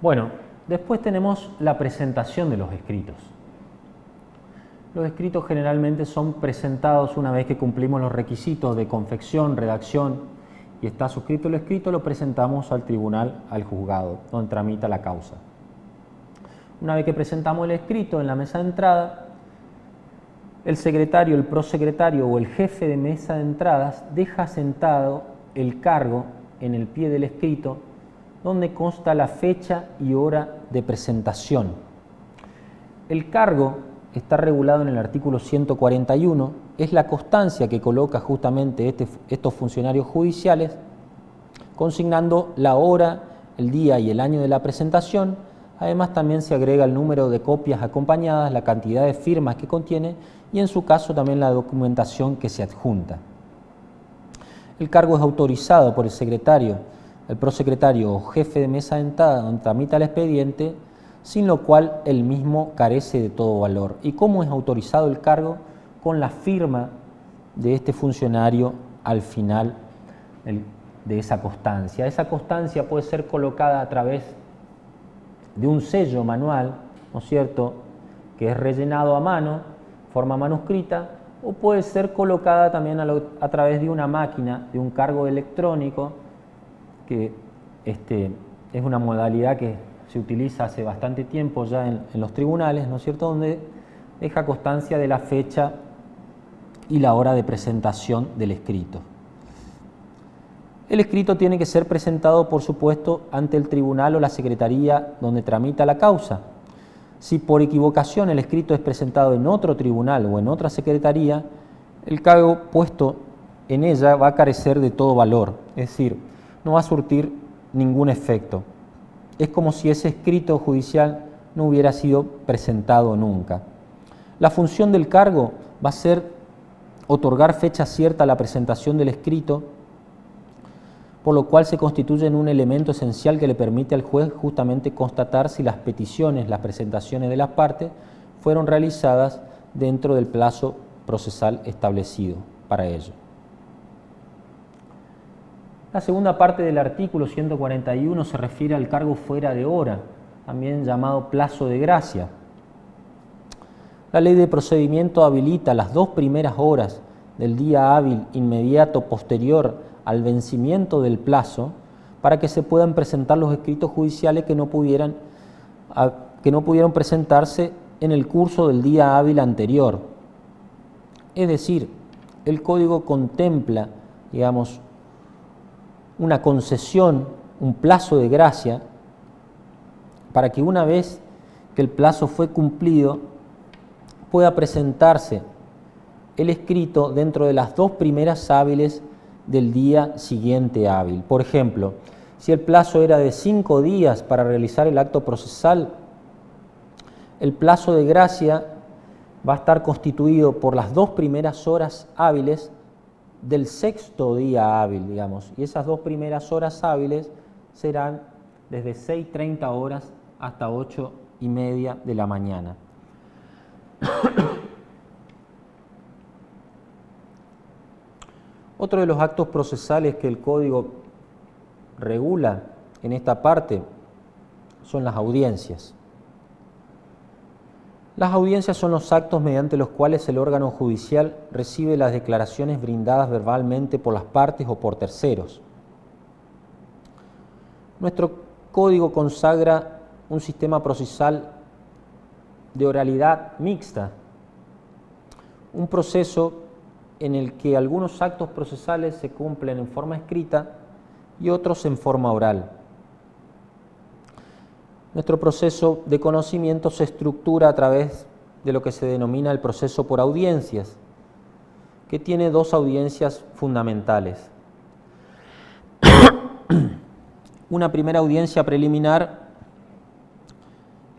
Bueno, después tenemos la presentación de los escritos. Los escritos generalmente son presentados una vez que cumplimos los requisitos de confección, redacción y está suscrito el escrito, lo presentamos al tribunal, al juzgado, donde tramita la causa. Una vez que presentamos el escrito en la mesa de entrada, el secretario, el prosecretario o el jefe de mesa de entradas deja sentado el cargo en el pie del escrito donde consta la fecha y hora de presentación. El cargo está regulado en el artículo 141, es la constancia que coloca justamente estos funcionarios judiciales, consignando la hora, el día y el año de la presentación. Además también se agrega el número de copias acompañadas, la cantidad de firmas que contiene y en su caso también la documentación que se adjunta. El cargo es autorizado por el secretario, el prosecretario o jefe de mesa de entrada donde tramita el expediente, sin lo cual el mismo carece de todo valor. ¿Y cómo es autorizado el cargo? Con la firma de este funcionario al final de esa constancia. Esa constancia puede ser colocada a través de un sello manual, ¿no es cierto?, que es rellenado a mano, forma manuscrita, o puede ser colocada también a través de una máquina, de un cargo electrónico, que es una modalidad que se utiliza hace bastante tiempo ya en los tribunales, ¿no es cierto?, donde deja constancia de la fecha y la hora de presentación del escrito. El escrito tiene que ser presentado, por supuesto, ante el tribunal o la secretaría donde tramita la causa. Si por equivocación el escrito es presentado en otro tribunal o en otra secretaría, el cargo puesto en ella va a carecer de todo valor, es decir, no va a surtir ningún efecto. Es como si ese escrito judicial no hubiera sido presentado nunca. La función del cargo va a ser otorgar fecha cierta a la presentación del escrito, por lo cual se constituye en un elemento esencial que le permite al juez justamente constatar si las peticiones, las presentaciones de las partes fueron realizadas dentro del plazo procesal establecido para ello. La segunda parte del artículo 141 se refiere al cargo fuera de hora, también llamado plazo de gracia. La ley de procedimiento habilita las 2 primeras horas del día hábil inmediato posterior al vencimiento del plazo para que se puedan presentar los escritos judiciales que no pudieron presentarse en el curso del día hábil anterior. Es decir, el Código contempla, digamos, una concesión, un plazo de gracia, para que una vez que el plazo fue cumplido, pueda presentarse el escrito dentro de las 2 primeras hábiles del día siguiente hábil. Por ejemplo, si el plazo era de 5 días para realizar el acto procesal, el plazo de gracia va a estar constituido por las 2 primeras horas hábiles del 6º día hábil, digamos, y esas 2 primeras horas hábiles serán desde 6:30 horas hasta 8:30 de la mañana. Otro de los actos procesales que el Código regula en esta parte son las audiencias. Las audiencias son los actos mediante los cuales el órgano judicial recibe las declaraciones brindadas verbalmente por las partes o por terceros. Nuestro Código consagra un sistema procesal de oralidad mixta, un proceso en el que algunos actos procesales se cumplen en forma escrita y otros en forma oral. Nuestro proceso de conocimiento se estructura a través de lo que se denomina el proceso por audiencias, que tiene 2 audiencias fundamentales. Una primera audiencia preliminar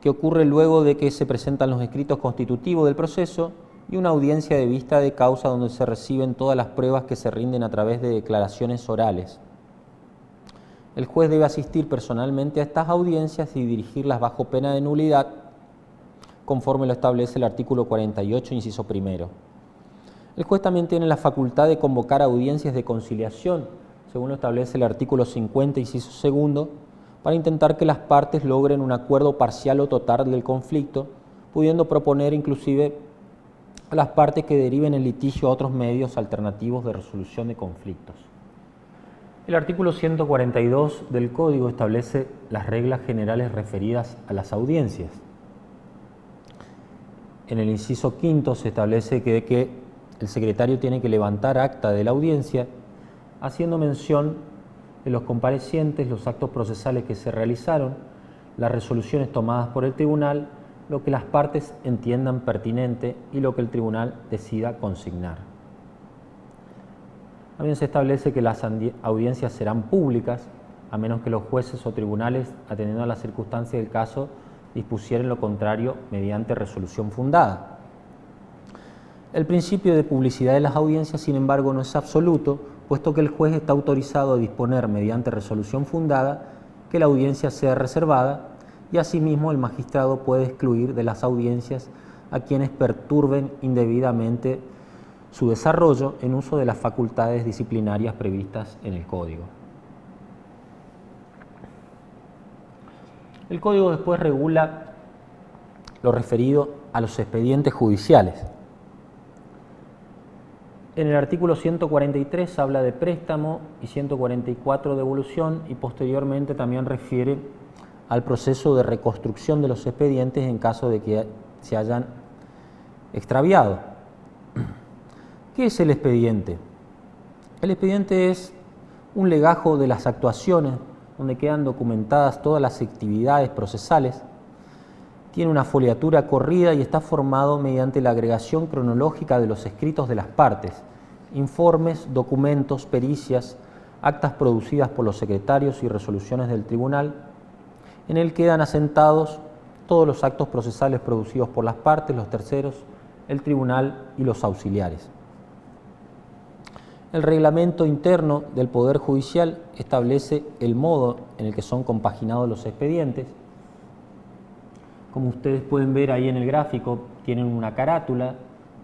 que ocurre luego de que se presentan los escritos constitutivos del proceso y una audiencia de vista de causa donde se reciben todas las pruebas que se rinden a través de declaraciones orales. El juez debe asistir personalmente a estas audiencias y dirigirlas bajo pena de nulidad, conforme lo establece el artículo 48, inciso primero. El juez también tiene la facultad de convocar audiencias de conciliación, según lo establece el artículo 50, inciso segundo, para intentar que las partes logren un acuerdo parcial o total del conflicto, pudiendo proponer inclusive a las partes que deriven el litigio a otros medios alternativos de resolución de conflictos. El artículo 142 del Código establece las reglas generales referidas a las audiencias. En el inciso quinto se establece que el secretario tiene que levantar acta de la audiencia, haciendo mención de los comparecientes, los actos procesales que se realizaron, las resoluciones tomadas por el tribunal, lo que las partes entiendan pertinente y lo que el tribunal decida consignar. También se establece que las audiencias serán públicas, a menos que los jueces o tribunales, atendiendo a las circunstancias del caso, dispusieren lo contrario mediante resolución fundada. El principio de publicidad de las audiencias, sin embargo, no es absoluto, puesto que el juez está autorizado a disponer mediante resolución fundada que la audiencia sea reservada, y asimismo el magistrado puede excluir de las audiencias a quienes perturben indebidamente su desarrollo en uso de las facultades disciplinarias previstas en el Código. El Código después regula lo referido a los expedientes judiciales. En el artículo 143 habla de préstamo y 144 de devolución, y posteriormente también refiere al proceso de reconstrucción de los expedientes en caso de que se hayan extraviado. ¿Qué es el expediente? El expediente es un legajo de las actuaciones donde quedan documentadas todas las actividades procesales. Tiene una foliatura corrida y está formado mediante la agregación cronológica de los escritos de las partes, informes, documentos, pericias, actas producidas por los secretarios y resoluciones del tribunal, en el quedan asentados todos los actos procesales producidos por las partes, los terceros, el tribunal y los auxiliares. El reglamento interno del Poder Judicial establece el modo en el que son compaginados los expedientes. Como ustedes pueden ver ahí en el gráfico, tienen una carátula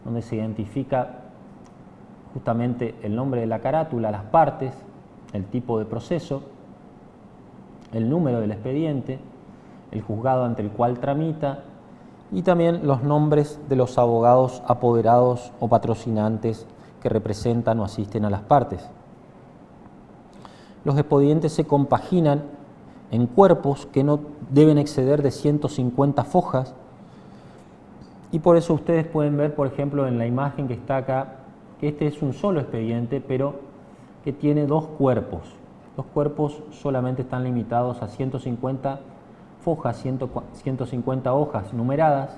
donde se identifica justamente el nombre de la carátula, las partes, el tipo de proceso, el número del expediente, el juzgado ante el cual tramita y también los nombres de los abogados apoderados o patrocinantes que representan o asisten a las partes. Los expedientes se compaginan en cuerpos que no deben exceder de 150 fojas, y por eso ustedes pueden ver, por ejemplo, en la imagen que está acá, que este es un solo expediente, pero que tiene dos cuerpos. Los cuerpos solamente están limitados a 150 fojas, 150 hojas numeradas,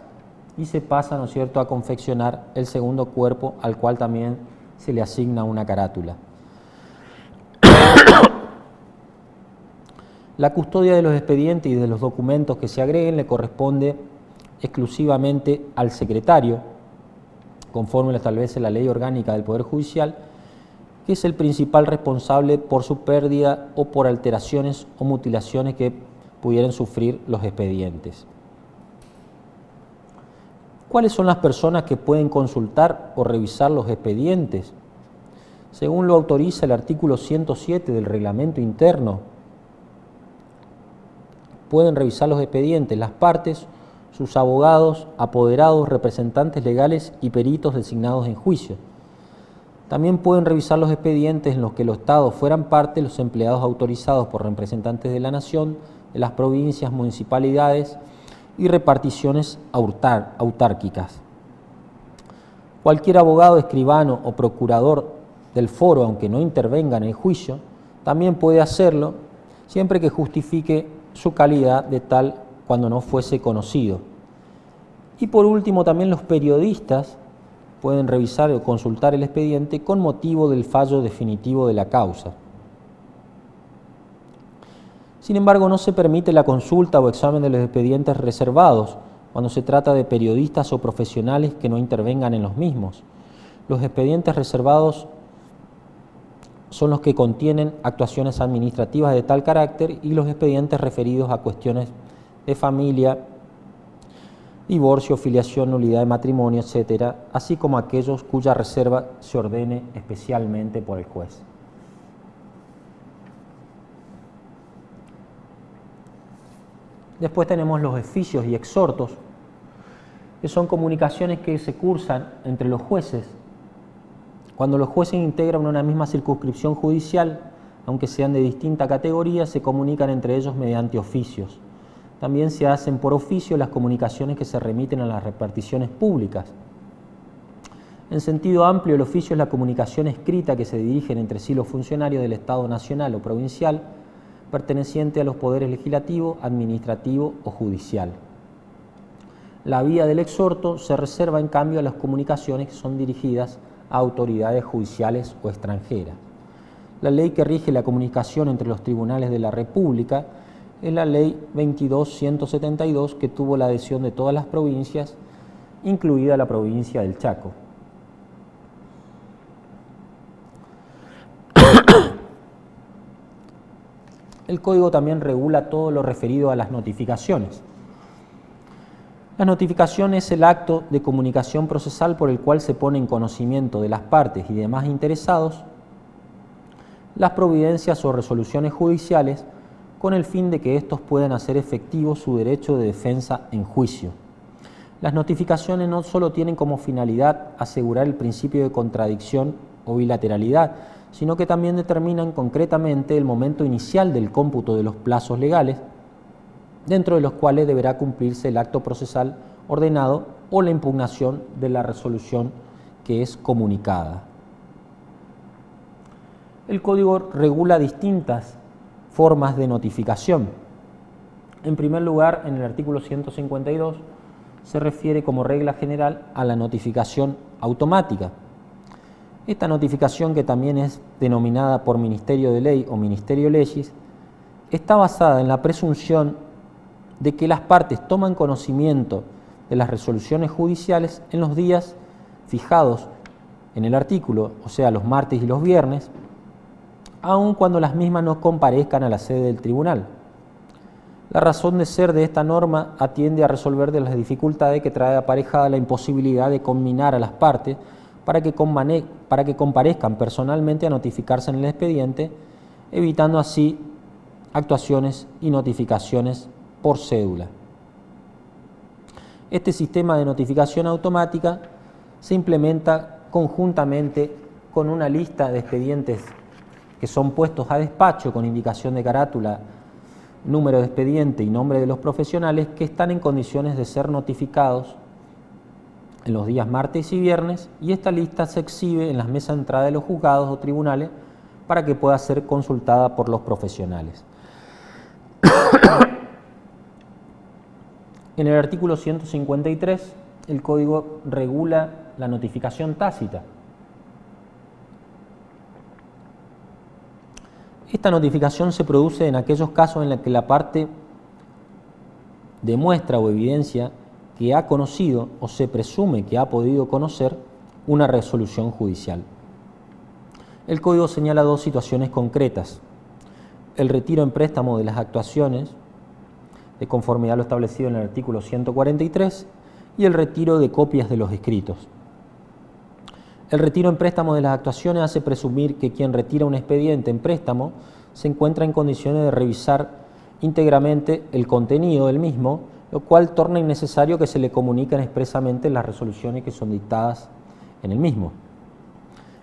y se pasa, ¿no es cierto?, a confeccionar el segundo cuerpo, al cual también se le asigna una carátula. La custodia de los expedientes y de los documentos que se agreguen le corresponde exclusivamente al secretario, conforme lo establece la Ley Orgánica del Poder Judicial, que es el principal responsable por su pérdida o por alteraciones o mutilaciones que pudieran sufrir los expedientes. ¿Cuáles son las personas que pueden consultar o revisar los expedientes? Según lo autoriza el artículo 107 del Reglamento Interno, pueden revisar los expedientes las partes, sus abogados, apoderados, representantes legales y peritos designados en juicio. También pueden revisar los expedientes en los que los estados fueran parte, los empleados autorizados por representantes de la nación, de las provincias, municipalidades y reparticiones autárquicas. Cualquier abogado, escribano o procurador del foro, aunque no intervenga en el juicio, también puede hacerlo siempre que justifique su calidad de tal cuando no fuese conocido. Y por último, también los periodistas pueden revisar o consultar el expediente con motivo del fallo definitivo de la causa. Sin embargo, no se permite la consulta o examen de los expedientes reservados cuando se trata de periodistas o profesionales que no intervengan en los mismos. Los expedientes reservados son los que contienen actuaciones administrativas de tal carácter y los expedientes referidos a cuestiones de familia, divorcio, filiación, nulidad de matrimonio, etc., así como aquellos cuya reserva se ordene especialmente por el juez. Después tenemos los oficios y exhortos, que son comunicaciones que se cursan entre los jueces. Cuando los jueces integran una misma circunscripción judicial, aunque sean de distinta categoría, se comunican entre ellos mediante oficios. También se hacen por oficio las comunicaciones que se remiten a las reparticiones públicas. En sentido amplio, el oficio es la comunicación escrita que se dirigen entre sí los funcionarios del Estado nacional o provincial, perteneciente a los poderes legislativo, administrativo o judicial. La vía del exhorto se reserva en cambio a las comunicaciones que son dirigidas a autoridades judiciales o extranjeras. La ley que rige la comunicación entre los tribunales de la República es la Ley 22.172, que tuvo la adhesión de todas las provincias, incluida la provincia del Chaco. El Código también regula todo lo referido a las notificaciones. La notificación es el acto de comunicación procesal por el cual se pone en conocimiento de las partes y demás interesados las providencias o resoluciones judiciales con el fin de que éstos puedan hacer efectivo su derecho de defensa en juicio. Las notificaciones no solo tienen como finalidad asegurar el principio de contradicción o bilateralidad, sino que también determinan concretamente el momento inicial del cómputo de los plazos legales, dentro de los cuales deberá cumplirse el acto procesal ordenado o la impugnación de la resolución que es comunicada. El Código regula distintas formas de notificación. En primer lugar, en el artículo 152 se refiere como regla general a la notificación automática. Esta notificación, que también es denominada por Ministerio de Ley o Ministerio Legis, está basada en la presunción de que las partes toman conocimiento de las resoluciones judiciales en los días fijados en el artículo, o sea, los martes y los viernes, aun cuando las mismas no comparezcan a la sede del tribunal. La razón de ser de esta norma atiende a resolver de las dificultades que trae aparejada la imposibilidad de combinar a las partes para que comparezcan personalmente a notificarse en el expediente, evitando así actuaciones y notificaciones por cédula. Este sistema de notificación automática se implementa conjuntamente con una lista de expedientes que son puestos a despacho con indicación de carátula, número de expediente y nombre de los profesionales que están en condiciones de ser notificados en los días martes y viernes, y esta lista se exhibe en las mesas de entrada de los juzgados o tribunales para que pueda ser consultada por los profesionales. En el artículo 153, el Código regula la notificación tácita. Esta notificación se produce en aquellos casos en los que la parte demuestra o evidencia que ha conocido o se presume que ha podido conocer una resolución judicial. El Código señala dos situaciones concretas: el retiro en préstamo de las actuaciones, de conformidad a lo establecido en el artículo 143, y el retiro de copias de los escritos. El retiro en préstamo de las actuaciones hace presumir que quien retira un expediente en préstamo se encuentra en condiciones de revisar íntegramente el contenido del mismo, lo cual torna innecesario que se le comuniquen expresamente las resoluciones que son dictadas en el mismo.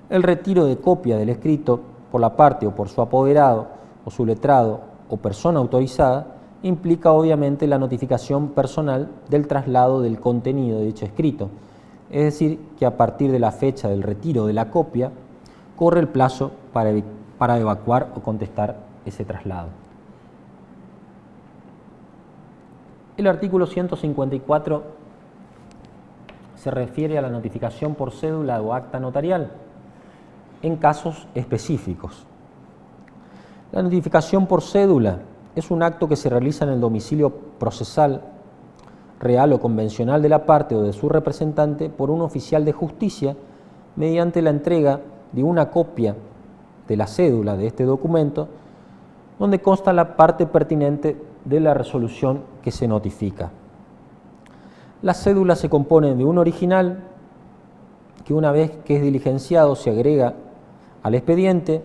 El retiro de copia del escrito por la parte o por su apoderado o su letrado o persona autorizada implica obviamente la notificación personal del traslado del contenido de dicho escrito, es decir, que a partir de la fecha del retiro de la copia corre el plazo para evacuar o contestar ese traslado. El artículo 154 se refiere a la notificación por cédula o acta notarial en casos específicos. La notificación por cédula es un acto que se realiza en el domicilio procesal, real o convencional de la parte o de su representante por un oficial de justicia mediante la entrega de una copia de la cédula de este documento donde consta la parte pertinente de la resolución que se notifica. La cédula se compone de un original que, una vez que es diligenciado, se agrega al expediente,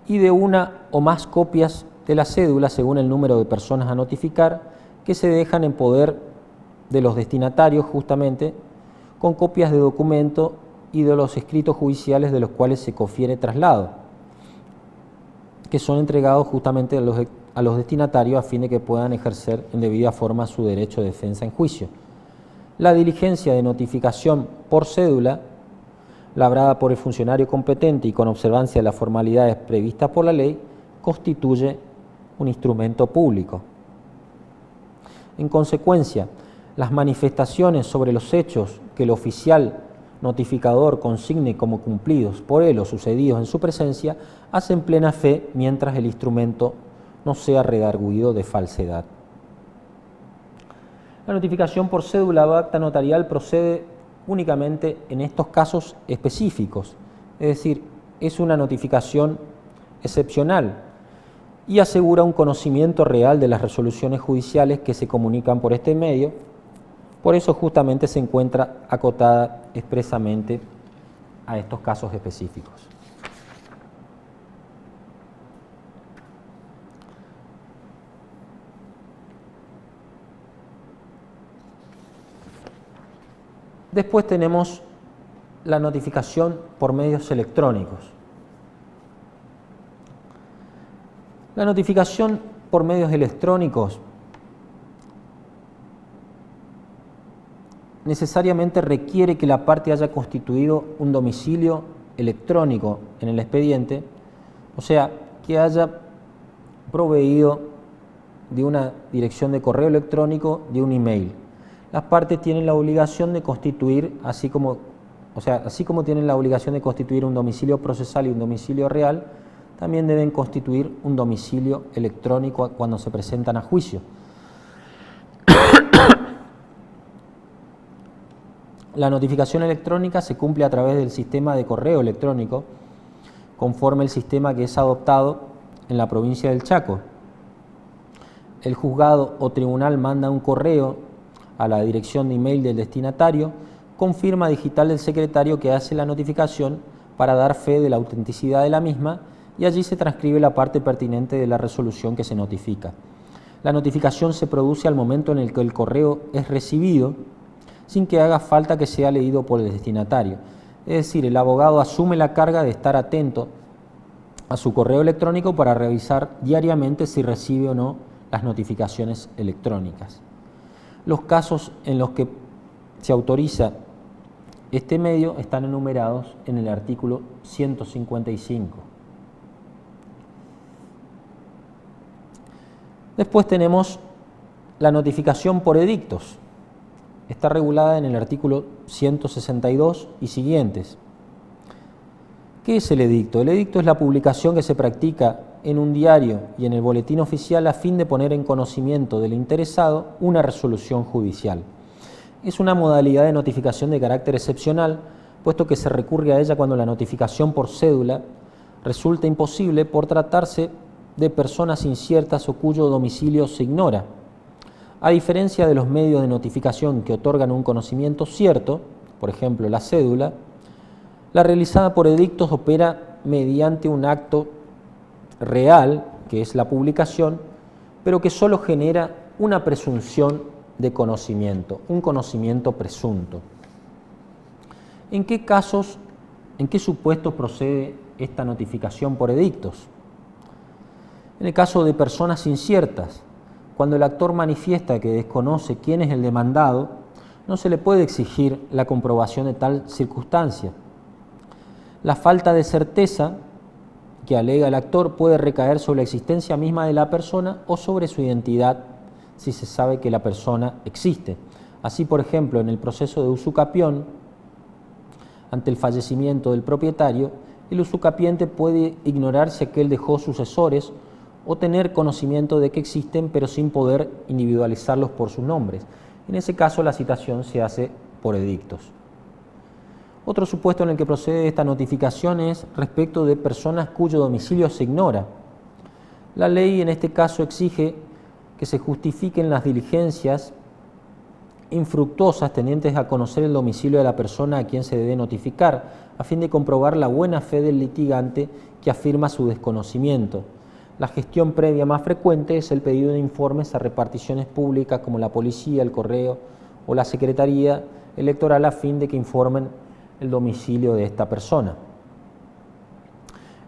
y de una o más copias de la cédula según el número de personas a notificar que se dejan en poder de los destinatarios justamente con copias de documento y de los escritos judiciales de los cuales se confiere traslado, que son entregados justamente a los destinatarios a fin de que puedan ejercer en debida forma su derecho de defensa en juicio. La diligencia de notificación por cédula, labrada por el funcionario competente y con observancia de las formalidades previstas por la ley, constituye un instrumento público. En consecuencia, las manifestaciones sobre los hechos que el oficial notificador consigne como cumplidos por él o sucedidos en su presencia hacen plena fe mientras el instrumento no sea redarguido de falsedad. La notificación por cédula o acta notarial procede únicamente en estos casos específicos, es decir, es una notificación excepcional y asegura un conocimiento real de las resoluciones judiciales que se comunican por este medio. Por eso justamente se encuentra acotada expresamente a estos casos específicos. Después tenemos la notificación por medios electrónicos. La notificación por medios electrónicos necesariamente requiere que la parte haya constituido un domicilio electrónico en el expediente, o sea, que haya proveído de una dirección de correo electrónico, de un email. Las partes tienen la obligación de constituir, así como tienen la obligación de constituir un domicilio procesal y un domicilio real, también deben constituir un domicilio electrónico cuando se presentan a juicio. La notificación electrónica se cumple a través del sistema de correo electrónico, conforme el sistema que es adoptado en la provincia del Chaco. El juzgado o tribunal manda un correo a la dirección de email del destinatario con firma digital del secretario que hace la notificación para dar fe de la autenticidad de la misma, y allí se transcribe la parte pertinente de la resolución que se notifica. La notificación se produce al momento en el que el correo es recibido, sin que haga falta que sea leído por el destinatario. Es decir, el abogado asume la carga de estar atento a su correo electrónico para revisar diariamente si recibe o no las notificaciones electrónicas. Los casos en los que se autoriza este medio están enumerados en el artículo 155. Después tenemos la notificación por edictos. Está regulada en el artículo 162 y siguientes. ¿Qué es el edicto? El edicto es la publicación que se practica en un diario y en el boletín oficial a fin de poner en conocimiento del interesado una resolución judicial. Es una modalidad de notificación de carácter excepcional, puesto que se recurre a ella cuando la notificación por cédula resulta imposible por tratarse de personas inciertas o cuyo domicilio se ignora. A diferencia de los medios de notificación que otorgan un conocimiento cierto, por ejemplo la cédula, la realizada por edictos opera mediante un acto real, que es la publicación, pero que solo genera una presunción de conocimiento, un conocimiento presunto. ¿En qué casos, en qué supuestos procede esta notificación por edictos? En el caso de personas inciertas, cuando el actor manifiesta que desconoce quién es el demandado, no se le puede exigir la comprobación de tal circunstancia. La falta de certeza que alega el actor puede recaer sobre la existencia misma de la persona o sobre su identidad, si se sabe que la persona existe. Así, por ejemplo, en el proceso de usucapión, ante el fallecimiento del propietario, el usucapiente puede ignorar si aquel dejó sucesores o tener conocimiento de que existen, pero sin poder individualizarlos por sus nombres. En ese caso, la citación se hace por edictos. Otro supuesto en el que procede esta notificación es respecto de personas cuyo domicilio se ignora. La ley en este caso exige que se justifiquen las diligencias infructuosas tendientes a conocer el domicilio de la persona a quien se debe notificar, a fin de comprobar la buena fe del litigante que afirma su desconocimiento. La gestión previa más frecuente es el pedido de informes a reparticiones públicas como la policía, el correo o la secretaría electoral a fin de que informen el domicilio de esta persona.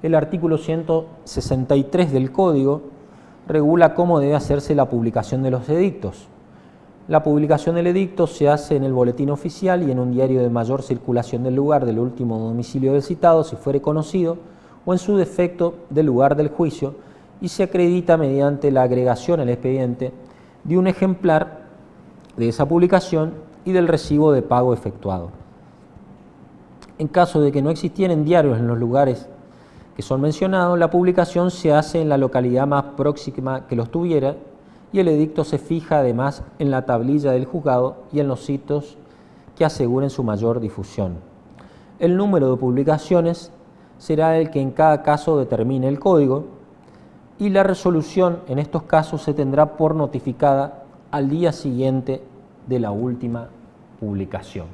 El artículo 163 del Código regula cómo debe hacerse la publicación de los edictos. La publicación del edicto se hace en el boletín oficial y en un diario de mayor circulación del lugar del último domicilio del citado, si fuere conocido, o en su defecto del lugar del juicio, y se acredita mediante la agregación al expediente de un ejemplar de esa publicación y del recibo de pago efectuado. En caso de que no existieran diarios en los lugares que son mencionados, la publicación se hace en la localidad más próxima que los tuviera y el edicto se fija además en la tablilla del juzgado y en los sitios que aseguren su mayor difusión. El número de publicaciones será el que en cada caso determine el Código y la resolución en estos casos se tendrá por notificada al día siguiente de la última publicación.